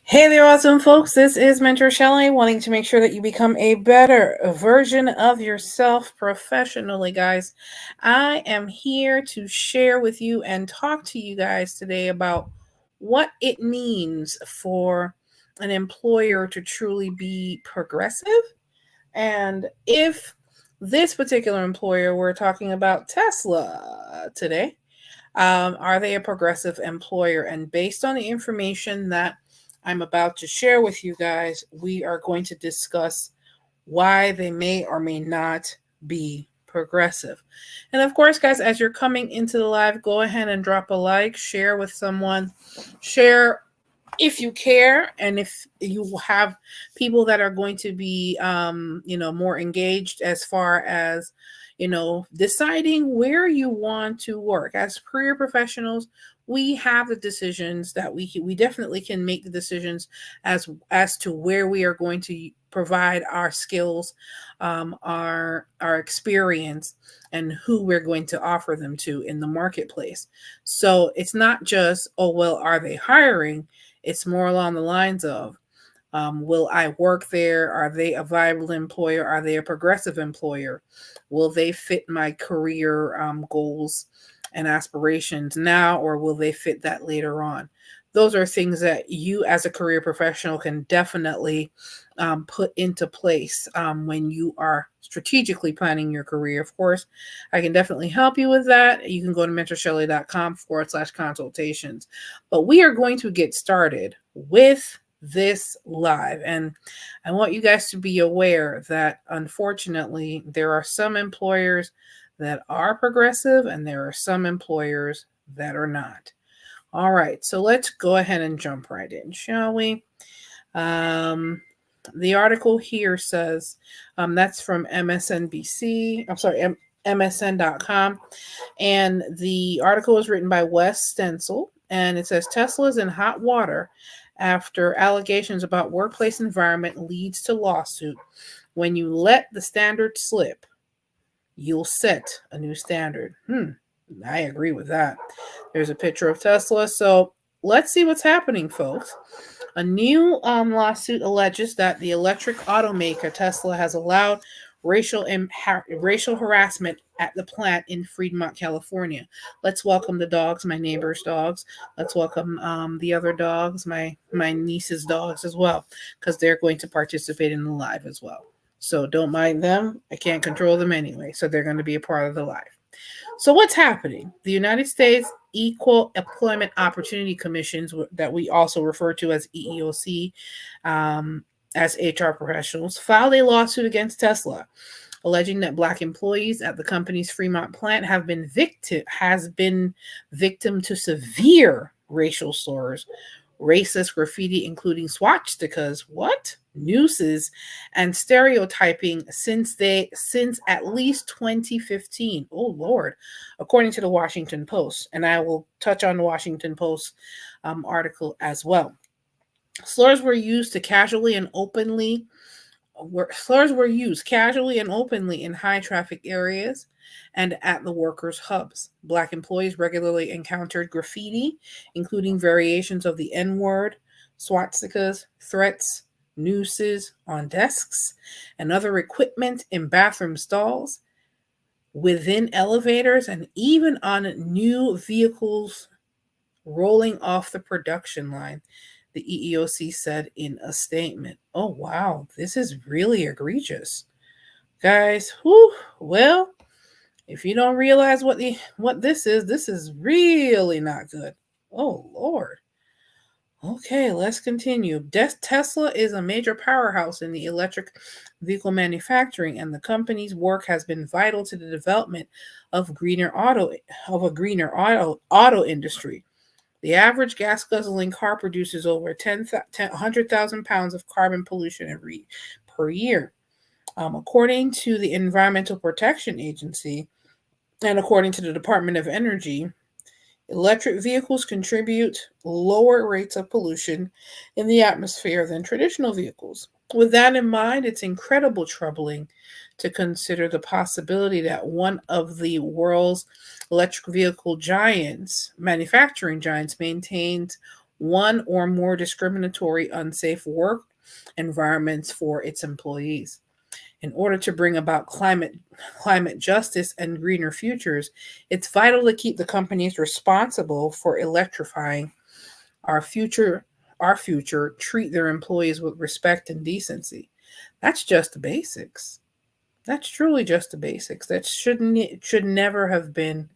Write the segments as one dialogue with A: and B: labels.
A: Hey there, awesome folks. This is Mentor Shelley, wanting to make sure that you become a better version of yourself professionally, guys. I am here to share with you and talk to you guys today about what it means for an employer to truly be progressive. And if this particular employer, we're talking about Tesla today, are they a progressive employer? And based on the information that I'm about to share with you guys, we are going to discuss why they may or may not be progressive. And of course, guys, as you're coming into the live, go ahead and drop a like, share with someone, share if you care, and if you have people that are going to be more engaged as far as deciding where you want to work. As career professionals, we have the decisions that we definitely can make the decisions as to where we are going to provide our skills, our experience, and who we're going to offer them to in the marketplace. So it's not just, oh well, are they hiring? It's more along the lines of, will I work there? Are they a viable employer? Are they a progressive employer? Will they fit my career goals and aspirations now, or will they fit that later on? Those are things that you, as a career professional, can definitely put into place when you are strategically planning your career. Of course, I can definitely help you with that. You can go to mentorshelley.com/consultations. But we are going to get started with this live. And I want you guys to be aware that unfortunately, there are some employers that are progressive and there are some employers that are not. All right, so let's go ahead and jump right in, shall we? The article here says, that's from MSNBC, I'm sorry, MSN.com. And the article is written by Wes Stencil. And it says, Tesla's in hot water after allegations about workplace environment leads to lawsuit. When you let the standard slip, you'll set a new standard. I agree with that. There's a picture of Tesla. So let's see what's happening, folks. A new lawsuit alleges that the electric automaker Tesla has allowed racial harassment at the plant in Fremont, California. Let's welcome the dogs, my neighbor's dogs. Let's welcome the other dogs, my niece's dogs as well, because they're going to participate in the live as well. So don't mind them. I can't control them anyway. So they're going to be a part of the live. So what's happening? The United States Equal Employment Opportunity Commissions, that we also refer to as EEOC, as HR professionals, filed a lawsuit against Tesla, alleging that Black employees at the company's Fremont plant have been victim to severe racial slurs, racist graffiti, including swastikas, nooses, and stereotyping since at least 2015. Oh Lord, according to the Washington Post, and I will touch on the Washington Post article as well. Slurs were used casually and openly in high traffic areas and at the workers' hubs. Black employees regularly encountered graffiti, including variations of the N-word, swastikas, threats, nooses on desks, and other equipment in bathroom stalls, within elevators, and even on new vehicles rolling off the production line, the EEOC said in a statement. Oh, wow, this is really egregious. Guys, well, if you don't realize what this is really not good. Oh, Lord. Okay, let's continue. Tesla is a major powerhouse in the electric vehicle manufacturing, and the company's work has been vital to the development of a greener auto industry. The average gas guzzling car produces over 100,000 pounds of carbon pollution per year. According to the Environmental Protection Agency and according to the Department of Energy, electric vehicles contribute lower rates of pollution in the atmosphere than traditional vehicles. With that in mind, it's incredibly troubling to consider the possibility that one of the world's electric vehicle giants, manufacturing giants, maintains one or more discriminatory, unsafe work environments for its employees. In order to bring about climate justice and greener futures, it's vital to keep the companies responsible for electrifying our future treat their employees with respect and decency. That's just the basics. That's truly just the basics. Should never have been,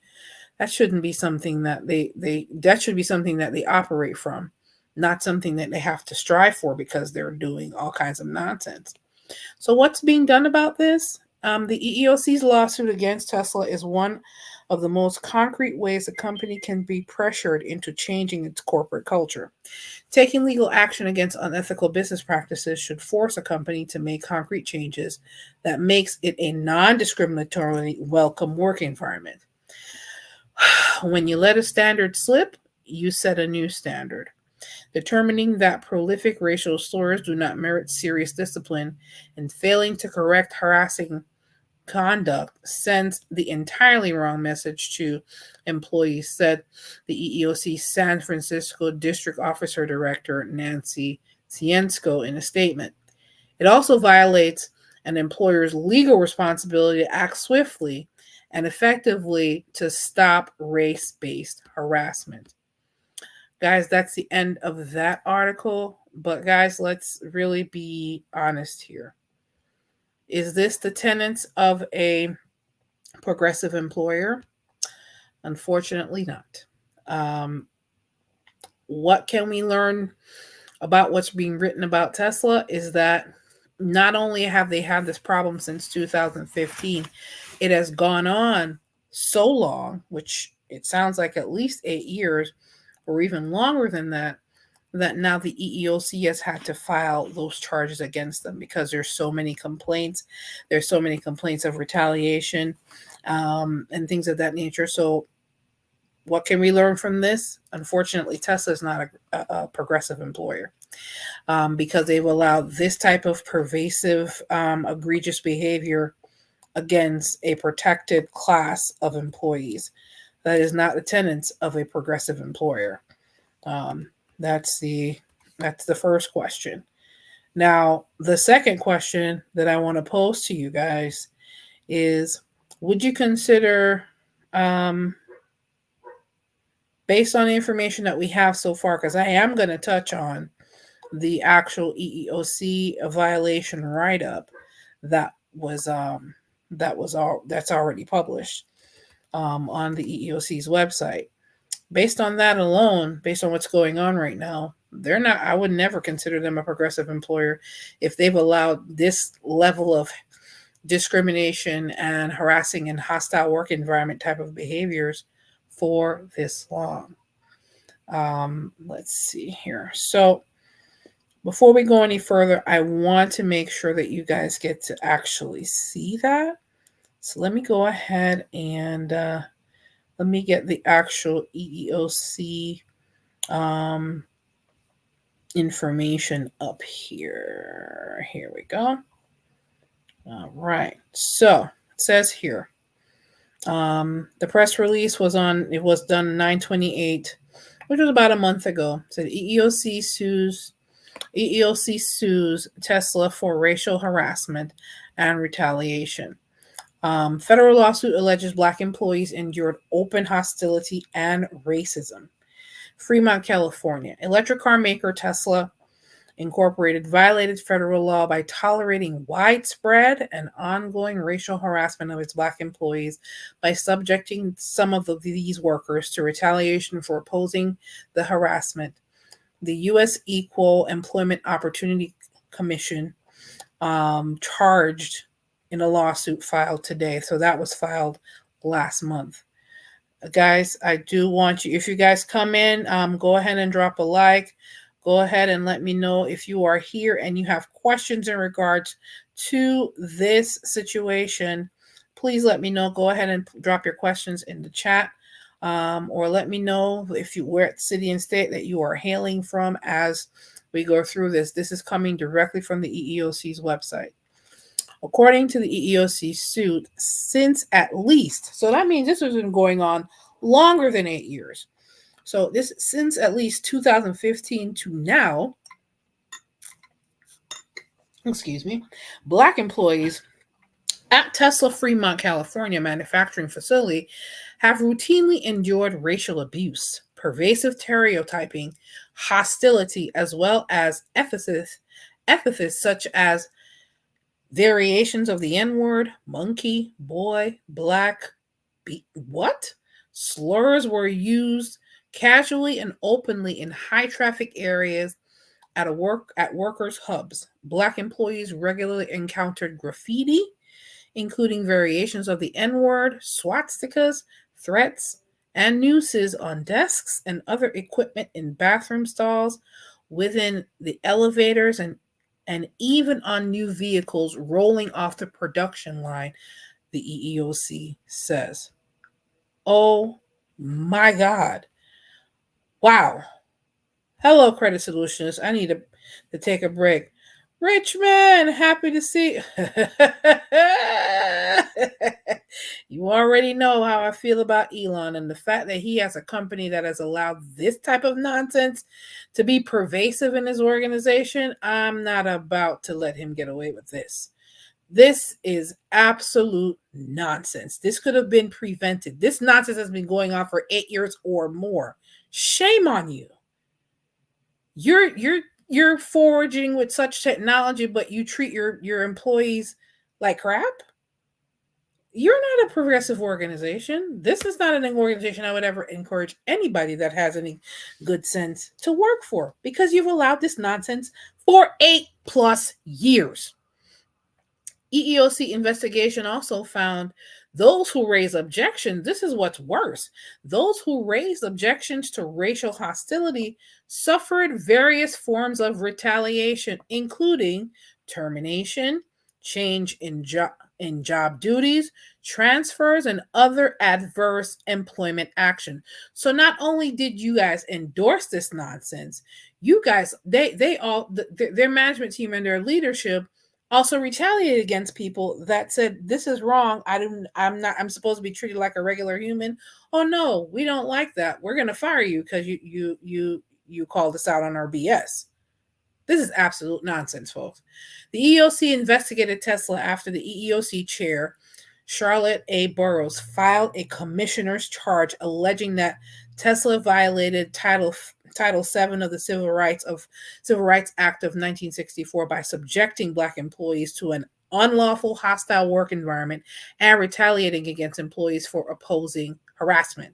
A: that shouldn't be something that that should be something that they operate from, not something that they have to strive for because they're doing all kinds of nonsense. So what's being done about this? The EEOC's lawsuit against Tesla is one of the most concrete ways a company can be pressured into changing its corporate culture. Taking legal action against unethical business practices should force a company to make concrete changes that makes it a non-discriminatory, welcome work environment. When you let a standard slip, you set a new standard. Determining that prolific racial slurs do not merit serious discipline and failing to correct harassing conduct sends the entirely wrong message to employees, said the EEOC San Francisco District Officer Director Nancy Ciensko in a statement. It also violates an employer's legal responsibility to act swiftly and effectively to stop race-based harassment. Guys, that's the end of that article. But guys, let's really be honest here. Is this the tenets of a progressive employer? Unfortunately not. What can we learn about what's being written about Tesla is that not only have they had this problem since 2015, it has gone on so long, which it sounds like at least 8 years or even longer than that, that now the EEOC has had to file those charges against them because there's so many complaints. There's so many complaints of retaliation and things of that nature. So what can we learn from this? Unfortunately, Tesla is not a progressive employer because they've allowed this type of pervasive, egregious behavior against a protected class of employees. That is not the tenets of a progressive employer. That's the first question. Now, the second question that I want to pose to you guys is, would you consider, based on the information that we have so far, because I am going to touch on the actual EEOC violation write-up that's already published on the EEOC's website. Based on that alone, based on what's going on right now, I would never consider them a progressive employer if they've allowed this level of discrimination and harassing and hostile work environment type of behaviors for this long. Let's see here. So before we go any further, I want to make sure that you guys get to actually see that. So let me go ahead and let me get the actual EEOC information up here. Here we go. All right. So it says here, the press release was done 9/28, which was about a month ago. It said EEOC sues Tesla for racial harassment and retaliation. Federal lawsuit alleges Black employees endured open hostility and racism. Fremont, California. Electric car maker Tesla Incorporated violated federal law by tolerating widespread and ongoing racial harassment of its Black employees by subjecting some of these workers to retaliation for opposing the harassment. The U.S. Equal Employment Opportunity Commission charged in a lawsuit filed today. So that was filed last month. Guys, I do want you, if you guys come in, go ahead and drop a like. Go ahead and let me know if you are here and you have questions in regards to this situation. Please let me know. Go ahead and drop your questions in the chat, or let me know if you were at city and state that you are hailing from as we go through this. This is coming directly from the EEOC's website. According to the EEOC suit, since at least, so that means this has been going on longer than 8 years. So this since at least 2015 to now, excuse me, Black employees at Tesla Fremont, California manufacturing facility have routinely endured racial abuse, pervasive stereotyping, hostility, as well as epithets such as variations of the N word, monkey, boy, black, what? Slurs were used casually and openly in high traffic areas at workers' hubs. Black employees regularly encountered graffiti, including variations of the N word, swastikas, threats, and nooses on desks and other equipment in bathroom stalls, within the elevators, and even on new vehicles rolling off the production line, the EEOC says. Oh my God. Wow. Hello, Credit Solutions. I need to take a break. Richmond, happy to see you. Already know how I feel about Elon and the fact that he has a company that has allowed this type of nonsense to be pervasive in his organization. I'm not about to let him get away with this. This is absolute nonsense. This could have been prevented. This nonsense has been going on for 8 years or more. Shame on you. You're foraging with such technology, but you treat your employees like crap. You're not a progressive organization. This is not an organization I would ever encourage anybody that has any good sense to work for, because you've allowed this nonsense for 8+ years. EEOC investigation also found those who raise objections, this is what's worse, those who raised objections to racial hostility suffered various forms of retaliation, including termination, change in job duties, transfers, and other adverse employment action. So not only did you guys endorse this nonsense, you guys, their management team and their leadership also retaliated against people that said, this is wrong. I'm supposed to be treated like a regular human. Oh no, we don't like that. We're going to fire you because you called us out on our BS. This is absolute nonsense, folks. The EEOC investigated Tesla after the EEOC chair, Charlotte A. Burrows, filed a commissioner's charge alleging that Tesla violated Title VII of the Civil Rights Act of 1964 by subjecting Black employees to an unlawful, hostile work environment and retaliating against employees for opposing harassment.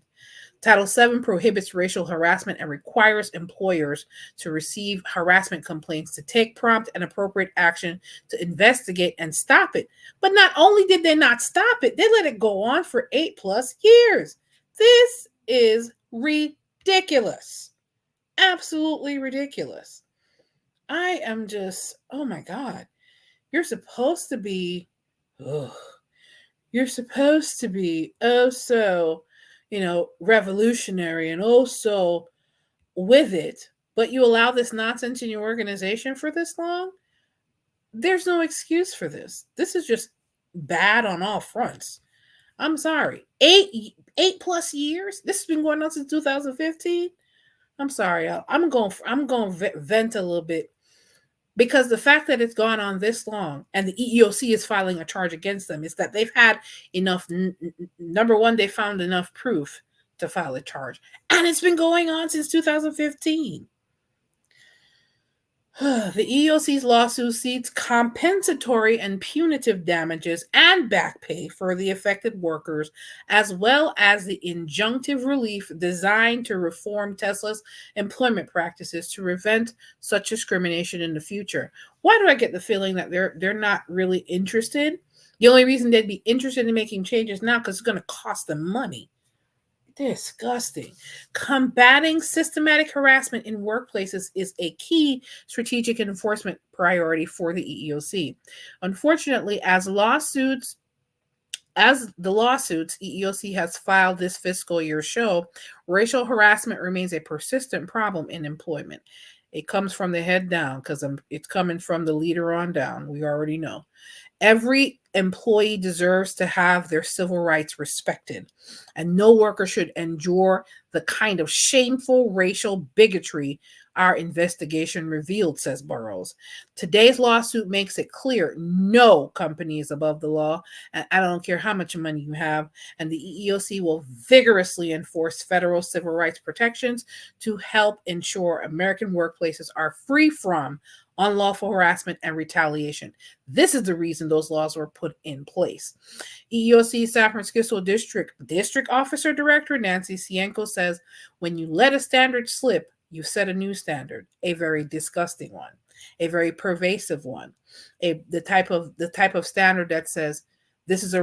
A: Title VII prohibits racial harassment and requires employers to receive harassment complaints to take prompt and appropriate action to investigate and stop it. But not only did they not stop it, they let it go on for 8+ years. This is ridiculous. Absolutely ridiculous. I am just, oh my God. You're supposed to be, you're supposed to be so, revolutionary and so with it, but you allow this nonsense in your organization for this long? There's no excuse for this. This is just bad on all fronts. I'm sorry. 8+ years? This has been going on since 2015? I'm sorry. I'm going to vent a little bit, because the fact that it's gone on this long and the EEOC is filing a charge against them is that they've had enough. Number one, they found enough proof to file a charge, and it's been going on since 2015. The EEOC's lawsuit seeks compensatory and punitive damages and back pay for the affected workers, as well as the injunctive relief designed to reform Tesla's employment practices to prevent such discrimination in the future. Why do I get the feeling that they're not really interested? The only reason they'd be interested in making changes now because it's going to cost them money. Disgusting. Combating systematic harassment in workplaces is a key strategic enforcement priority for the EEOC. Unfortunately, as the lawsuits EEOC has filed this fiscal year show, racial harassment remains a persistent problem in employment. It comes from the head down because it's coming from the leader on down. We already know. Every employee deserves to have their civil rights respected, and no worker should endure the kind of shameful racial bigotry our investigation revealed, says Burroughs. Today's lawsuit makes it clear no company is above the law, and I don't care how much money you have, and the EEOC will vigorously enforce federal civil rights protections to help ensure American workplaces are free from unlawful harassment and retaliation. This is the reason those laws were put in place. EEOC San Francisco District Officer Director Nancy Cienko says, when you let a standard slip, you set a new standard, a very disgusting one, a very pervasive one, the type of standard that says this is a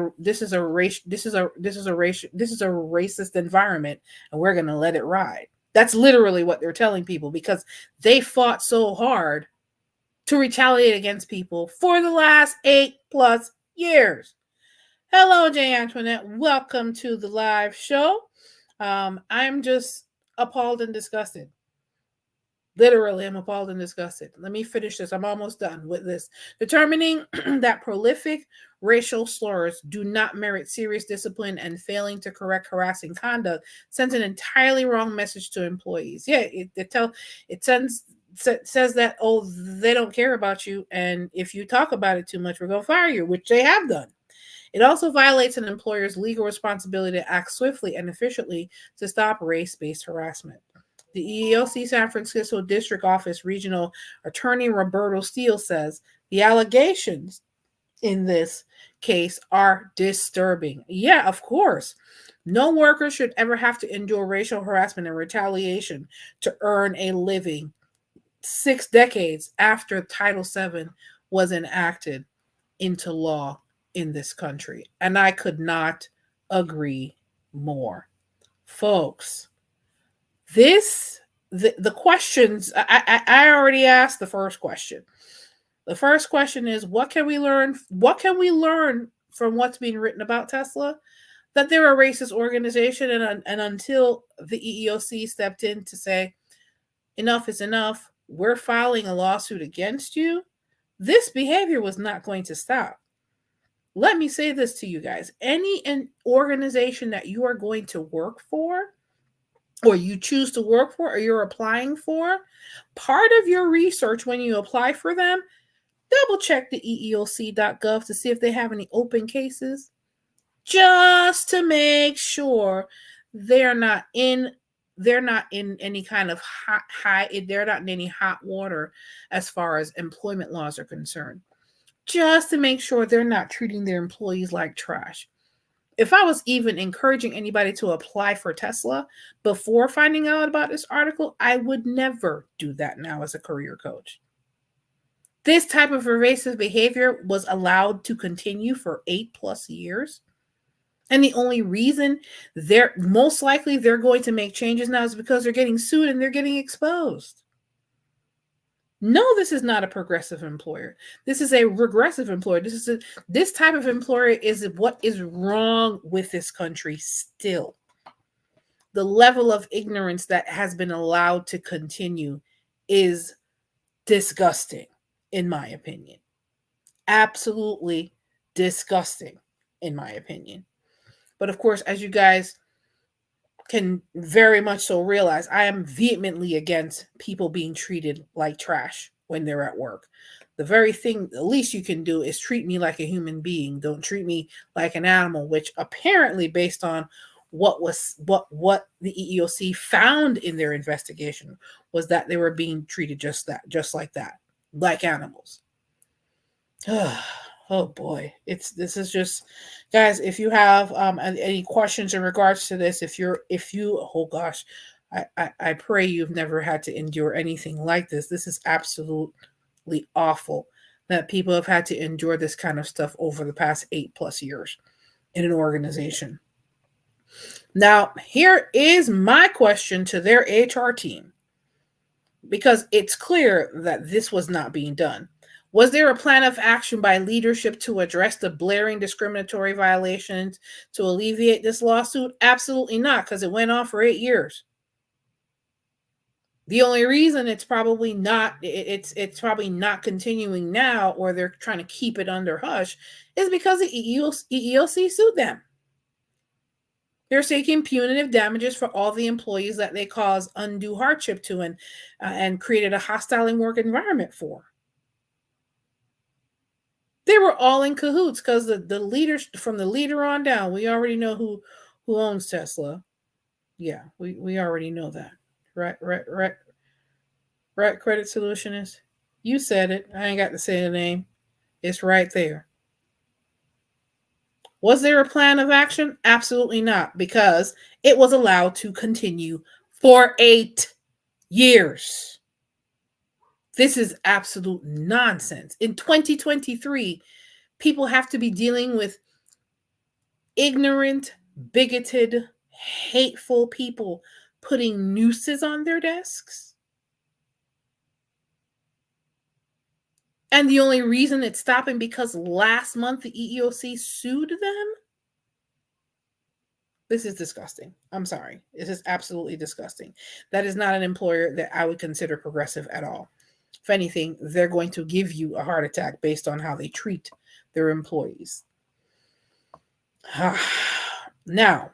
A: racist environment, and we're going to let it ride. That's literally what they're telling people, because they fought so hard to retaliate against people for the last 8+ years. Hello, Jay Antoinette. Welcome to the live show. I'm just appalled and disgusted. Literally, I'm appalled and disgusted. Let me finish this. I'm almost done with this. Determining that prolific racial slurs do not merit serious discipline and failing to correct harassing conduct sends an entirely wrong message to employees. Yeah, it says that, oh, they don't care about you, and if you talk about it too much, we're going to fire you, which they have done. It also violates an employer's legal responsibility to act swiftly and efficiently to stop race-based harassment. The EEOC San Francisco District Office Regional Attorney Roberto Steele says the allegations in this case are disturbing. Yeah, of course. No worker should ever have to endure racial harassment and retaliation to earn a living 6 decades after Title VII was enacted into law in this country. And I could not agree more. Folks, the questions, I already asked the first question. The first question is, what can we learn? What can we learn from what's being written about Tesla? That they're a racist organization, and until the EEOC stepped in to say, enough is enough, we're filing a lawsuit against you, this behavior was not going to stop. Let me say this to you guys. Any organization that you are going to work for, or you choose to work for, or you're applying for, part of your research when you apply for them, double check the EEOC.gov to see if they have any open cases, just to make sure they're not in any kind of they're not in any hot water as far as employment laws are concerned, just to make sure they're not treating their employees like trash. If I was even encouraging anybody to apply for Tesla before finding out about this article, I would never do that now as a career coach. This type of pervasive behavior was allowed to continue for 8+ years. And the only reason they're going to make changes now is because they're getting sued and they're getting exposed. No, this is not a progressive employer. This is a regressive employer. This type of employer is what is wrong with this country still. The level of ignorance that has been allowed to continue is disgusting, in my opinion. Absolutely disgusting, in my opinion. But of course, as you guys can very much so realize, I am vehemently against people being treated like trash when they're at work. The least you can do is treat me like a human being. Don't treat me like an animal, which apparently, based on what the EEOC found in their investigation, was that they were being treated just like that, like animals. Oh boy, this is just, guys, if you have any questions in regards to this, oh gosh, I pray you've never had to endure anything like this. This is absolutely awful that people have had to endure this kind of stuff over the past 8+ years in an organization. Now, here is my question to their HR team, because it's clear that this was not being done. Was there a plan of action by leadership to address the blaring discriminatory violations to alleviate this lawsuit? Absolutely not, because it went on for 8 years. The only reason it's probably not continuing now, or they're trying to keep it under hush, is because the EEOC sued them. They're seeking punitive damages for all the employees that they caused undue hardship to and created a hostile work environment for. They were all in cahoots because the leaders from the leader on down, we already know who owns Tesla. Yeah, we already know that. Right, credit solutionist. You said it. I ain't got to say the name. It's right there. Was there a plan of action? Absolutely not, because it was allowed to continue for 8 years. This is absolute nonsense. In 2023, people have to be dealing with ignorant, bigoted, hateful people putting nooses on their desks. And the only reason it's stopping because last month the EEOC sued them? This is disgusting. I'm sorry. This is absolutely disgusting. That is not an employer that I would consider progressive at all. If anything, they're going to give you a heart attack based on how they treat their employees. Now,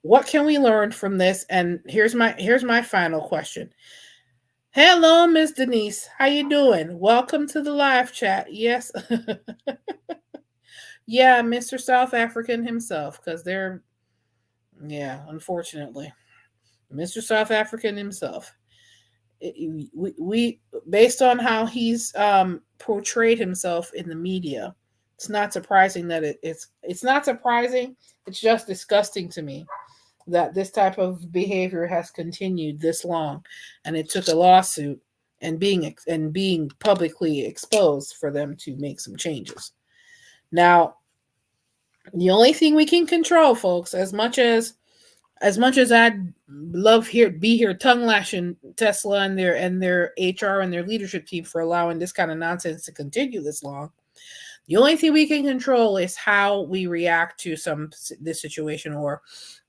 A: what can we learn from this? And here's my final question. Hello, Miss Denise. How you doing? Welcome to the live chat. Yes. Yeah, Mr. South African himself, because they're, yeah, unfortunately, Mr. South African himself. We based on how he's portrayed himself in the media, it's not surprising that it's not surprising. It's just disgusting to me that this type of behavior has continued this long, and it took a lawsuit and being publicly exposed for them to make some changes. Now, the only thing we can control, folks, as much as I'd love be here tongue lashing Tesla and their HR and their leadership team for allowing this kind of nonsense to continue this long, the only thing we can control is how we react to this situation, or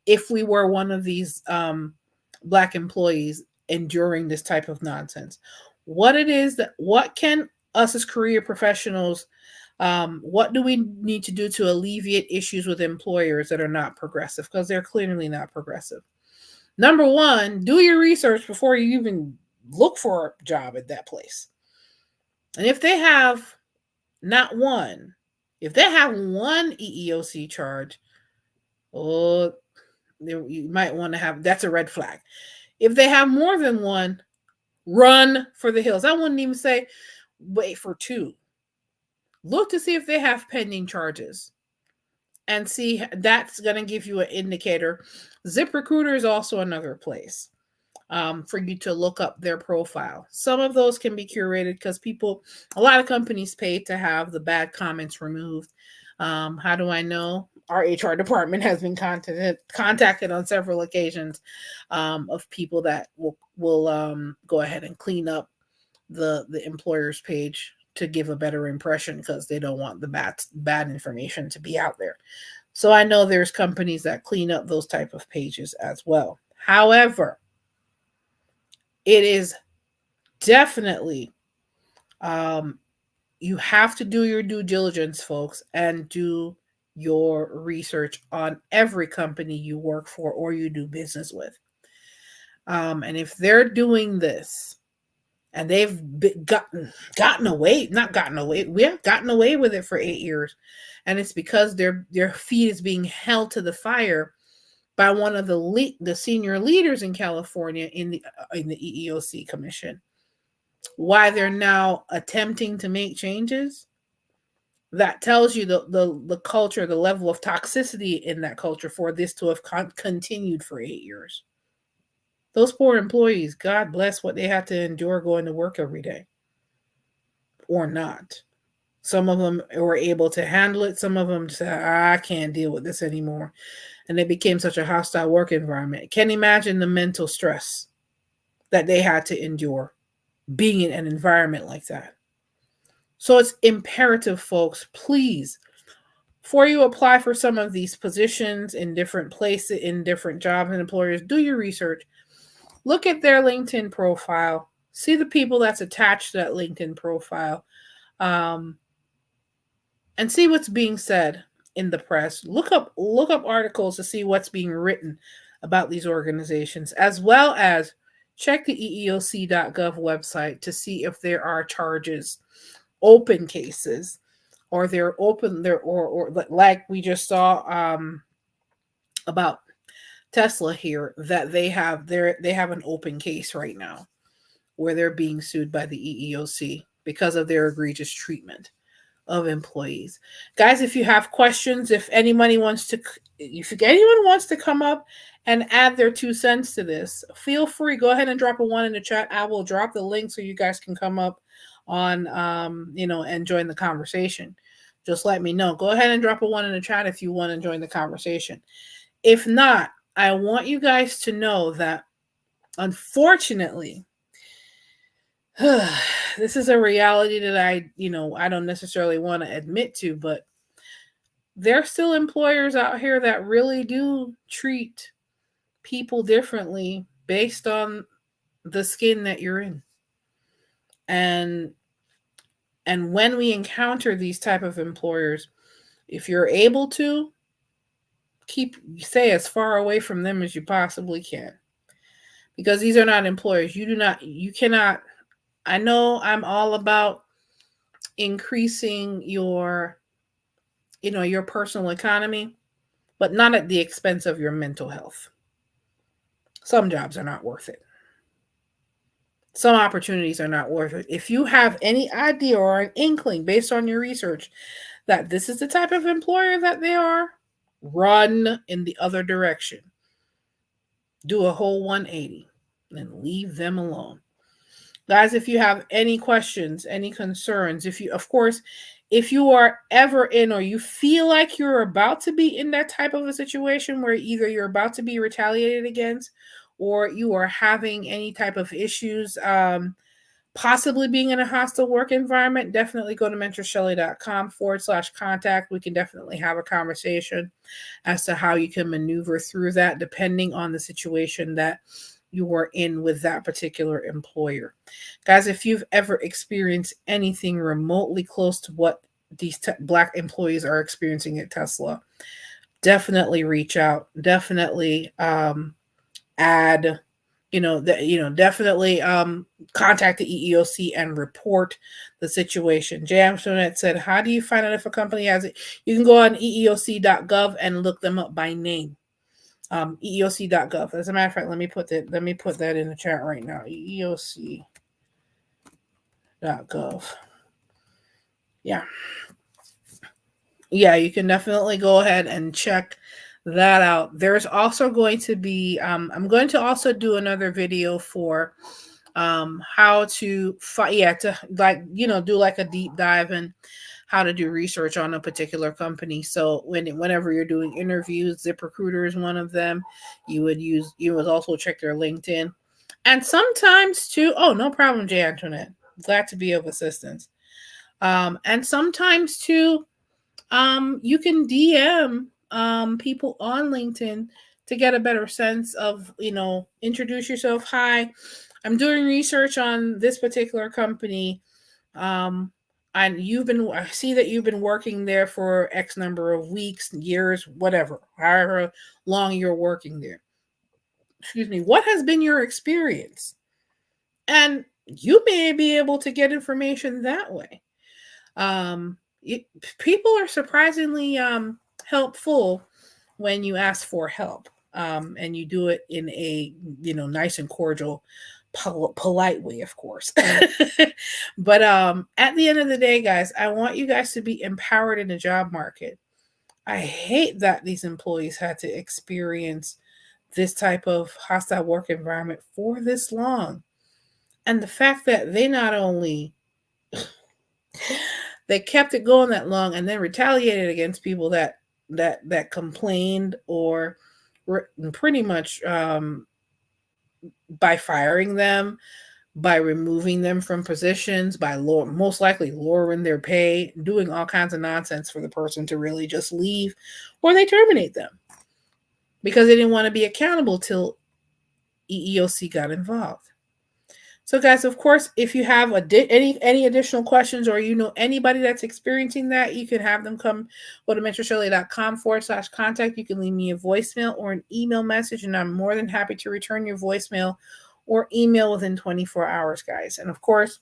A: if we were one of these Black employees enduring this type of nonsense. What can us as career professionals, what do we need to do to alleviate issues with employers that are not progressive? Because they're clearly not progressive. Number one, do your research before you even look for a job at that place. And if they have one EEOC charge, you might want to have, that's a red flag. If they have more than one, run for the hills. I wouldn't even say wait for 2. Look to see if they have pending charges, and see, that's going to give you an indicator. ZipRecruiter is also another place for you to look up their profile. Some of those can be curated because a lot of companies pay to have the bad comments removed. How do I know? Our HR department has been contacted on several occasions of people that will go ahead and clean up the employer's page to give a better impression, because they don't want the bad information to be out there. So I know there's companies that clean up those type of pages as well. However, it is definitely, you have to do your due diligence, folks, and do your research on every company you work for or you do business with. And if they're doing this, and they've gotten away with it for 8 years, and it's because their feet is being held to the fire by one of the senior leaders in California in the EEOC commission. Why they're now attempting to make changes, that tells you the culture, the level of toxicity in that culture for this to have continued for 8 years. Those poor employees, God bless what they have to endure going to work every day. Or not. Some of them were able to handle it. Some of them said, I can't deal with this anymore. And it became such a hostile work environment. Can't imagine the mental stress that they had to endure being in an environment like that. So it's imperative, folks, please, before you apply for some of these positions in different places, in different jobs and employers, do your research. Look at their LinkedIn profile. See the people that's attached to that LinkedIn profile, and see what's being said. in the press. Look up articles to see what's being written about these organizations, as well as check the EEOC.gov website to see if there are charges, open cases, or they're open there, or like we just saw about Tesla here, that they have an open case right now where they're being sued by the EEOC because of their egregious treatment of employees. Guys, if you have questions, if anyone wants to come up and add their 2 cents to this, feel free. Go ahead and drop a 1 in the chat. I will drop the link so you guys can come up on and join the conversation. Just let me know. Go ahead and drop a 1 in the chat if you want to join the conversation. If not, I want you guys to know that, unfortunately, this is a reality that I don't necessarily want to admit to, but there are still employers out here that really do treat people differently based on the skin that you're in. And when we encounter these type of employers, if you're able to, stay as far away from them as you possibly can. Because these are not employers. You cannot, I know I'm all about increasing your personal economy, but not at the expense of your mental health. Some jobs are not worth it. Some opportunities are not worth it. If you have any idea or an inkling based on your research that this is the type of employer that they are, run in the other direction. Do a whole 180 and leave them alone. Guys, if you have any questions, any concerns, if you are ever in, or you feel like you're about to be in that type of a situation where either you're about to be retaliated against, or you are having any type of issues, possibly being in a hostile work environment, definitely go to mentorshelley.com/contact. We can definitely have a conversation as to how you can maneuver through that, depending on the situation that you are in with that particular employer. Guys, if you've ever experienced anything remotely close to what these Black employees are experiencing at Tesla, definitely reach out. Definitely definitely contact the EEOC and report the situation. Jay Antoinette said, how do you find out if a company has it? You can go on EEOC.gov and look them up by name. EEOC.gov. As a matter of fact, let me put that in the chat right now. EEOC.gov. Yeah, you can definitely go ahead and check that out. There's also going to be I'm going to also do another video for how to do like a deep dive in how to do research on a particular company. So whenever you're doing interviews, ZipRecruiter is one of them. You would also check their LinkedIn. And sometimes too, oh, no problem, Jay Antoinette. Glad to be of assistance. And sometimes too, you can DM people on LinkedIn to get a better sense of, introduce yourself. Hi, I'm doing research on this particular company. And I see that you've been working there for X number of weeks, years, whatever, however long you're working there. Excuse me. What has been your experience? And you may be able to get information that way. People are surprisingly helpful when you ask for help, and you do it in a nice and cordial, polite way, of course. But at the end of the day, guys, I want you guys to be empowered in the job market. I hate that these employees had to experience this type of hostile work environment for this long, and the fact that they not only they kept it going that long and then retaliated against people that complained, or pretty much by firing them, by removing them from positions, by most likely lowering their pay, doing all kinds of nonsense for the person to really just leave, or they terminate them because they didn't want to be accountable till EEOC got involved. So, guys, of course, if you have any additional questions, or you know anybody that's experiencing that, you can have them come go to mentorshelley.com/contact. You can leave me a voicemail or an email message, and I'm more than happy to return your voicemail or email within 24 hours, guys. And of course,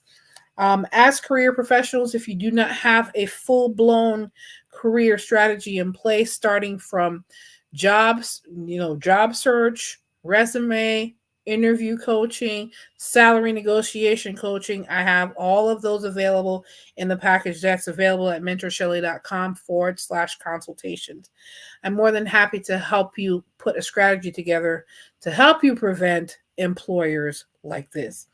A: as career professionals, if you do not have a full-blown career strategy in place, starting from jobs, job search, resume, interview coaching, salary negotiation coaching, I have all of those available in the package that's available at mentorshelley.com/consultations. I'm more than happy to help you put a strategy together to help you prevent employers like this.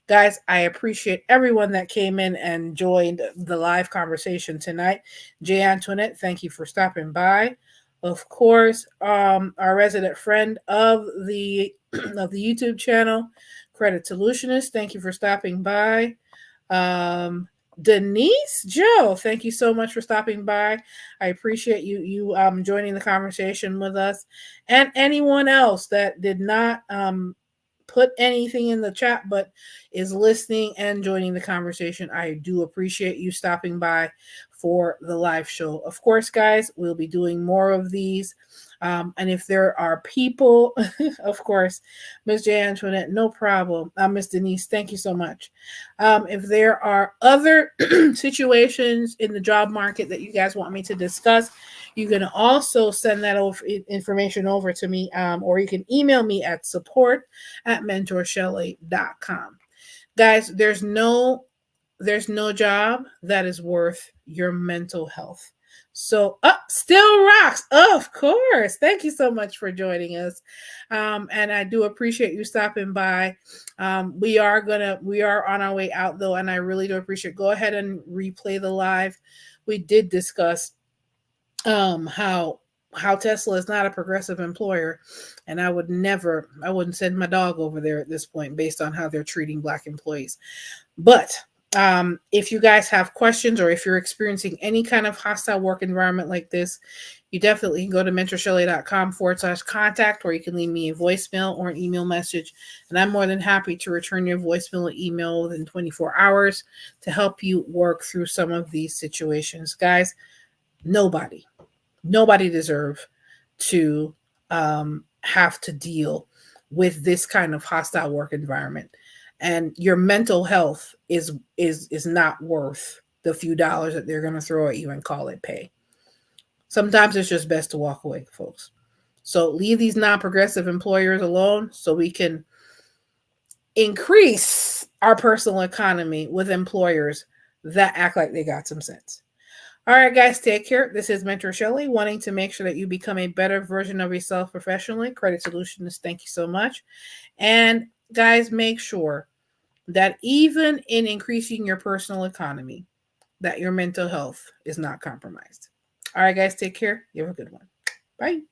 A: Guys, I appreciate everyone that came in and joined the live conversation tonight. Jay Antoinette, thank you for stopping by. Of course, our resident friend of the of the YouTube channel, Credit Solutionist, thank you for stopping by. Denise Joe, thank you so much for stopping by. I appreciate you joining the conversation with us. And anyone else that did not put anything in the chat but is listening and joining the conversation, I do appreciate you stopping by for the live show. Of course, guys, we'll be doing more of these. And if there are people, of course, Ms. J. Antoinette, no problem. Ms. Denise, thank you so much. If there are other situations in the job market that you guys want me to discuss, you can also send that information over to me, or you can email me at support@mentorshelley.com. Guys, there's no job that is worth your mental health. So, still rocks, of course. Thank you so much for joining us, and I do appreciate you stopping by. We are on our way out though, and I really do appreciate. Go ahead and replay the live. We did discuss how Tesla is not a progressive employer, and I wouldn't send my dog over there at this point based on how they're treating Black employees. But if you guys have questions, or if you're experiencing any kind of hostile work environment like this, you definitely can go to mentorshelley.com/contact, or you can leave me a voicemail or an email message, and I'm more than happy to return your voicemail or email within 24 hours to help you work through some of these situations. Guys, nobody deserves to have to deal with this kind of hostile work environment. And your mental health is not worth the few dollars that they're going to throw at you and call it pay. Sometimes it's just best to walk away, folks. So leave these non-progressive employers alone so we can increase our personal economy with employers that act like they got some sense. All right, guys, take care. This is Mentor Shelley, wanting to make sure that you become a better version of yourself professionally. Credit Solutionist, thank you so much. And guys, make sure that even in increasing your personal economy, that your mental health is not compromised. All right, guys, take care. You have a good one. Bye.